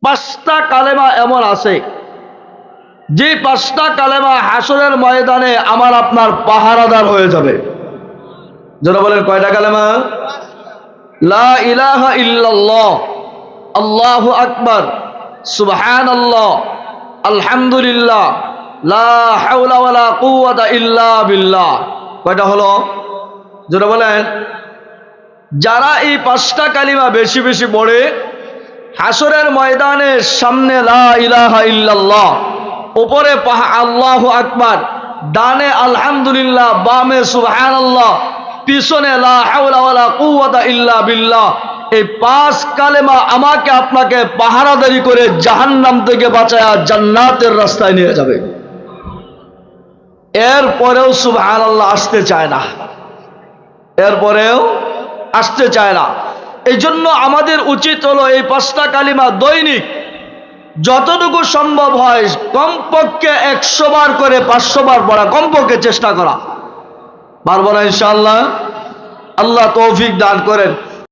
পাঁচটা কালেমা এমন আছে যে পাঁচটা কালেমা হাসরের ময়দানে আমার আপনার পাহারাদার হয়ে যাবে। যারা বলেন কয়টা কালেমা? লা ইলাহা ইল্লাল্লাহ, আল্লাহু আকবার, সুবহানাল্লাহ, আলহামদুলিল্লাহ, লা হাওলা ওয়ালা কুওয়াতা ইল্লা বিল্লাহ। কয়টা হলো? যারা বলেন। যারা এই পাঁচটা কালিমা বেশি বেশি পড়ে হাসরের ময়দানের সামনে লা ইলাহা ইল্লাল্লাহ, উপরে আল্লাহু আকবার, ডানে আলহামদুলিল্লাহ, বামে সুবহানাল্লাহ, পিছনে লা হাওলা ওয়ালা কুওয়াতা ইল্লা বিল্লাহ, এই পাঁচ কালেমা আমাকে আপনাকে পাহারাদারি করে জাহান্নাম থেকে বাঁচায়া জান্নাতের রাস্তায় নিয়ে যাবে। এরপরেও সুবহানাল্লাহ আসতে চায় না, এরপরেও আসতে চায় না। এই জন্য আমাদের উচিত হলো এই পাঁচটা কালিমা দৈনিক যতটুকু সম্ভব হয় কমপক্ষে 100 বার করে 500 বার পড়া, কমপক্ষে চেষ্টা করা। পারবো না ইনশাআল্লাহ? আল্লাহ তৌফিক দান করেন।